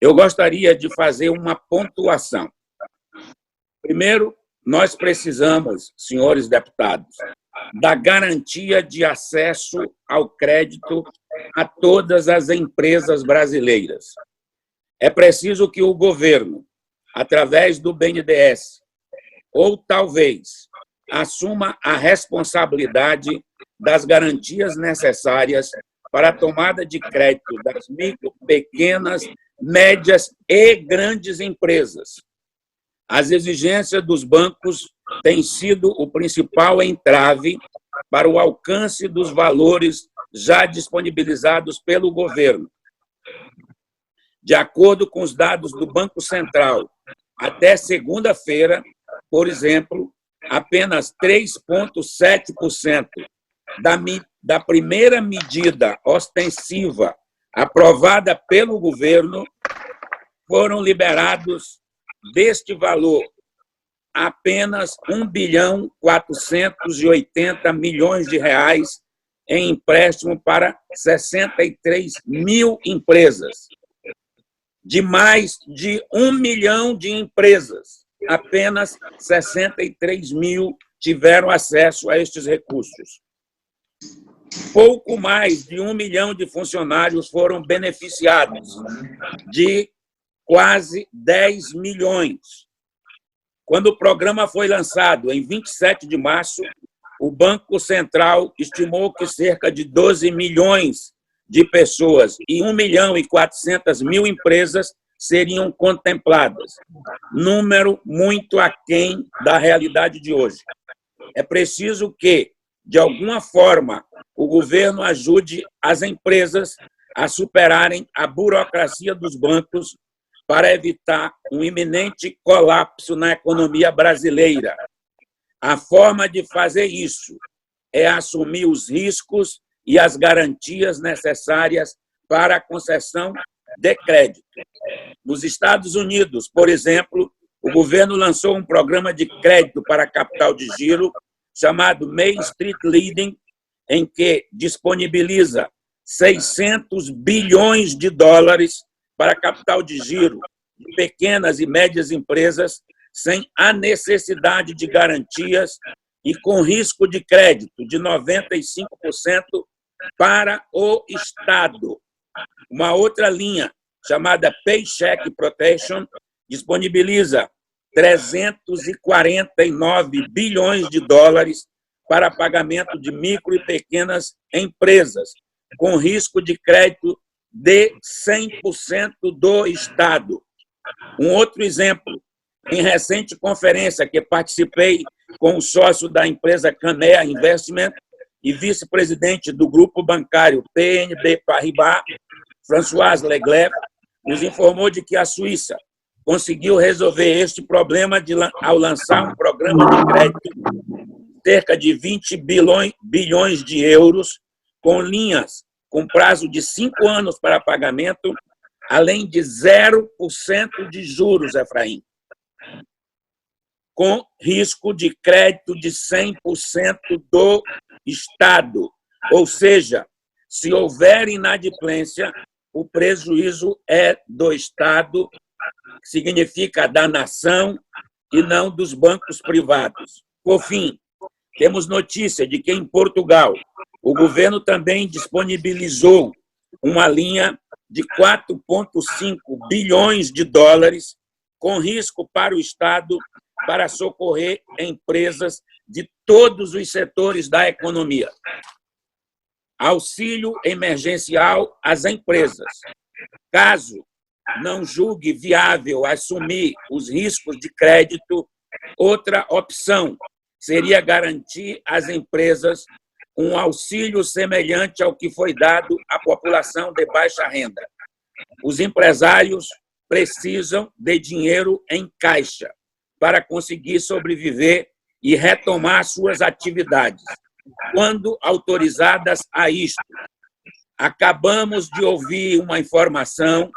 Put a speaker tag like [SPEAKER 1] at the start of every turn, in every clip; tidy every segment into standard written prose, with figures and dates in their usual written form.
[SPEAKER 1] Eu gostaria de fazer uma pontuação. Primeiro, nós precisamos, senhores deputados, da garantia de acesso ao crédito a todas as empresas brasileiras. É preciso que o governo, através do BNDES, ou talvez assuma a responsabilidade das garantias necessárias para a tomada de crédito das micro, pequenas, médias e grandes empresas. As exigências dos bancos têm sido o principal entrave para o alcance dos valores já disponibilizados pelo governo. De acordo com os dados do Banco Central, até segunda-feira, por exemplo, apenas 3,7% da primeira medida ostensiva aprovada pelo governo foram liberados deste valor. Apenas R$ 1,480 bilhões em empréstimo para 63 mil empresas. De mais de 1 milhão de empresas, apenas 63 mil tiveram acesso a estes recursos. Pouco mais de 1 milhão de funcionários foram beneficiados, de quase 10 milhões. Quando o programa foi lançado, em 27 de março, o Banco Central estimou que cerca de 12 milhões de pessoas e 1.400.000 empresas seriam contempladas. Número muito aquém da realidade de hoje. É preciso que, de alguma forma, o governo ajude as empresas a superarem a burocracia dos bancos para evitar um iminente colapso na economia brasileira. A forma de fazer isso é assumir os riscos e as garantias necessárias para a concessão de crédito. Nos Estados Unidos, por exemplo, o governo lançou um programa de crédito para capital de giro chamado Main Street Lending, em que disponibiliza 600 bilhões de dólares para capital de giro de pequenas e médias empresas sem a necessidade de garantias e com risco de crédito de 95% para o Estado. Uma outra linha, chamada Paycheck Protection, disponibiliza 349 bilhões de dólares para pagamento de micro e pequenas empresas, com risco de crédito de 100% do Estado. Um outro exemplo, em recente conferência que participei com o sócio da empresa Canea Investment e vice-presidente do grupo bancário BNP Paribas, François Legler, nos informou de que a Suíça conseguiu resolver este problema ao lançar um programa de crédito de cerca de 20 bilhões de euros, com linhas com prazo de 5 anos para pagamento, além de 0% de juros, Efraim, com risco de crédito de 100% do Estado. Ou seja, se houver inadimplência, o prejuízo é do Estado, que significa da nação, e não dos bancos privados. Por fim, temos notícia de que, em Portugal, o governo também disponibilizou uma linha de 4,5 bilhões de dólares com risco para o Estado para socorrer empresas de todos os setores da economia. Auxílio emergencial às empresas. Caso não julgue viável assumir os riscos de crédito, outra opção seria garantir às empresas um auxílio semelhante ao que foi dado à população de baixa renda. Os empresários precisam de dinheiro em caixa para conseguir sobreviver e retomar suas atividades, quando autorizadas a isto. Acabamos de ouvir uma informação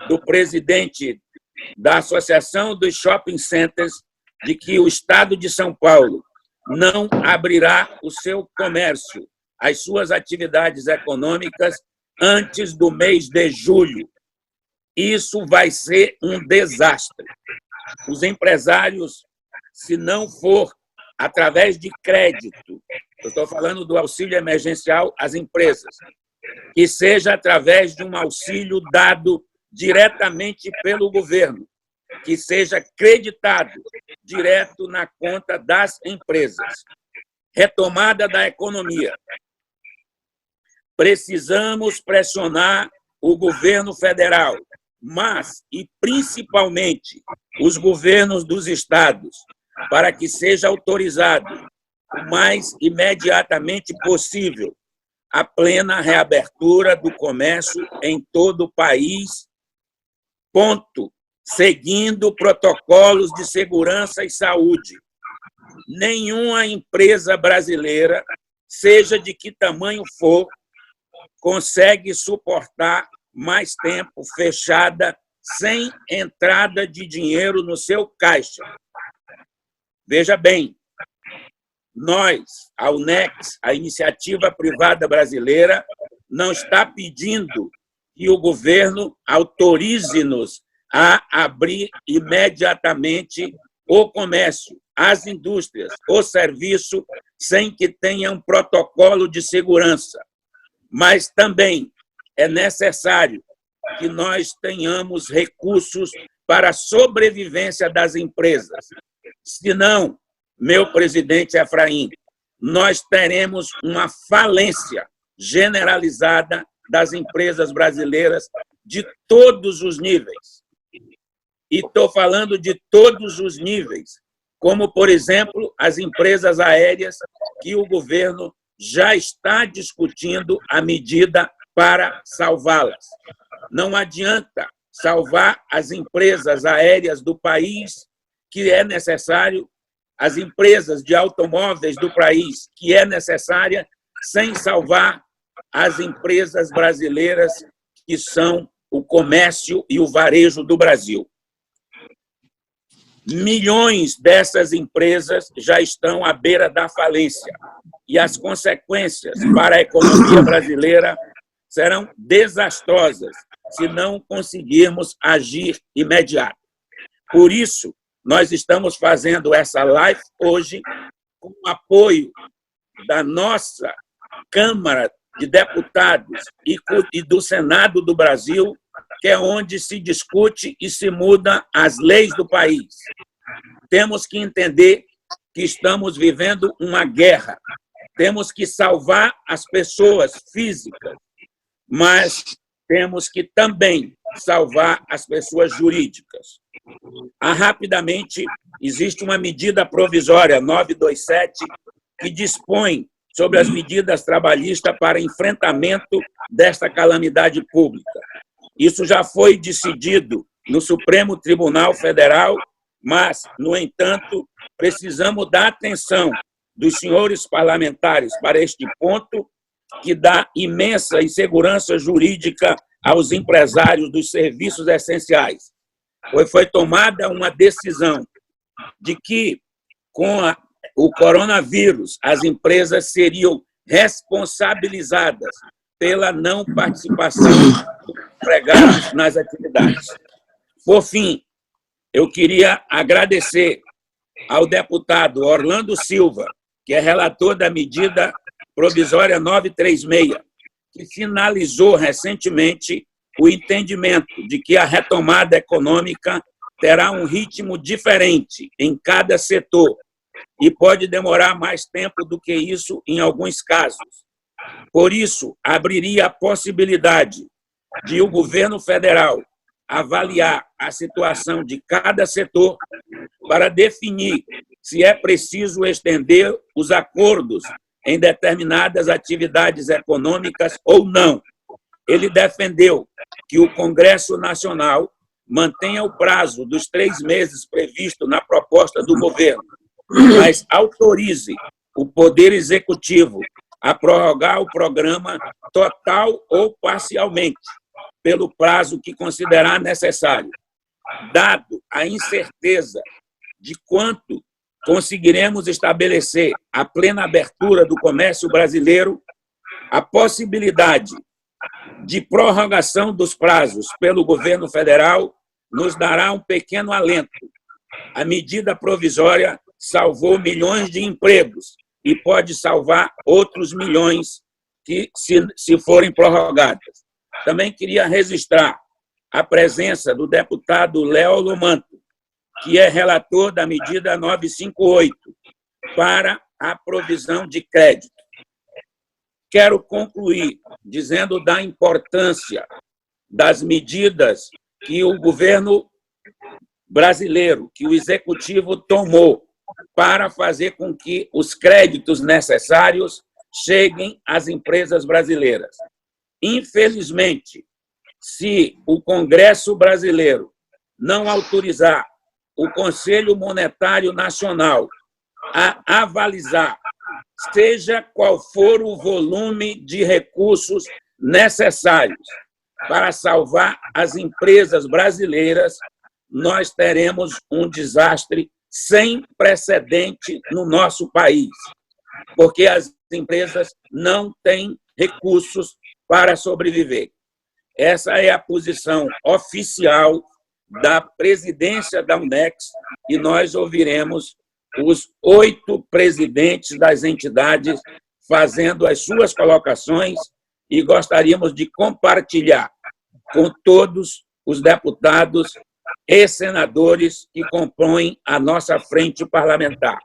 [SPEAKER 1] do presidente da Associação dos Shopping Centers de que o Estado de São Paulo não abrirá o seu comércio, as suas atividades econômicas, antes do mês de julho. isso vai ser um desastre. Os empresários, se não for através de crédito, eu estou falando do auxílio emergencial às empresas, que seja através de um auxílio dado diretamente pelo governo, que seja creditado direto na conta das empresas. Retomada da economia. Precisamos pressionar o governo federal, mas, e principalmente, os governos dos estados, para que seja autorizado o mais imediatamente possível a plena reabertura do comércio em todo o país, ponto, seguindo protocolos de segurança e saúde. Nenhuma empresa brasileira, seja de que tamanho for, consegue suportar mais tempo fechada sem entrada de dinheiro no seu caixa. Veja bem, nós, a UNEX, a Iniciativa Privada Brasileira, não está pedindo que o governo autorize-nos a abrir imediatamente o comércio, as indústrias, o serviço, sem que tenha um protocolo de segurança. Mas também é necessário que nós tenhamos recursos para a sobrevivência das empresas. Senão, meu presidente Efraim, nós teremos uma falência generalizada das empresas brasileiras de todos os níveis. E estou falando de todos os níveis, como, por exemplo, as empresas aéreas, que o governo já está discutindo a medida para salvá-las. Não adianta salvar as empresas aéreas do país, que é necessário, as empresas de automóveis do país, que é necessária, sem salvar as empresas brasileiras, que são o comércio e o varejo do Brasil. Milhões dessas empresas já estão à beira da falência e as consequências para a economia brasileira serão desastrosas se não conseguirmos agir imediato. Por isso, nós estamos fazendo essa live hoje com o apoio da nossa Câmara de Deputados e do Senado do Brasil, que é onde se discute e se muda as leis do país. Temos que entender que estamos vivendo uma guerra. Temos que salvar as pessoas físicas, mas temos que também salvar as pessoas jurídicas. Rapidamente, existe uma medida provisória 927 que dispõe sobre as medidas trabalhistas para enfrentamento desta calamidade pública. Isso já foi decidido no Supremo Tribunal Federal, mas, no entanto, precisamos da atenção dos senhores parlamentares para este ponto, que dá imensa insegurança jurídica aos empresários dos serviços essenciais. Foi tomada uma decisão de que, com o coronavírus, as empresas seriam responsabilizadas pela não participação dos empregados nas atividades. Por fim, eu queria agradecer ao deputado Orlando Silva, que é relator da medida provisória 936, que finalizou recentemente o entendimento de que a retomada econômica terá um ritmo diferente em cada setor e pode demorar mais tempo do que isso em alguns casos. Por isso, abriria a possibilidade de o governo federal avaliar a situação de cada setor para definir se é preciso estender os acordos em determinadas atividades econômicas ou não. Ele defendeu que o Congresso Nacional mantenha o prazo dos 3 meses previsto na proposta do governo, mas autorize o Poder Executivo a prorrogar o programa total ou parcialmente, pelo prazo que considerar necessário. Dado a incerteza de quanto conseguiremos estabelecer a plena abertura do comércio brasileiro, a possibilidade de prorrogação dos prazos pelo governo federal nos dará um pequeno alento. A medida provisória salvou milhões de empregos e pode salvar outros milhões que, se forem prorrogadas. Também queria registrar a presença do deputado Léo Lomanto, que é relator da medida 958, para a provisão de crédito. Quero concluir dizendo da importância das medidas que o governo brasileiro, que o executivo tomou para fazer com que os créditos necessários cheguem às empresas brasileiras. Infelizmente, se o Congresso brasileiro não autorizar o Conselho Monetário Nacional a avalizar, seja qual for o volume de recursos necessários para salvar as empresas brasileiras, nós teremos um desastre sem precedente no nosso país, porque as empresas não têm recursos para sobreviver. Essa é a posição oficial da presidência da UNEX e nós ouviremos os 8 presidentes das entidades fazendo as suas colocações e gostaríamos de compartilhar com todos os deputados e senadores que compõem a nossa frente parlamentar.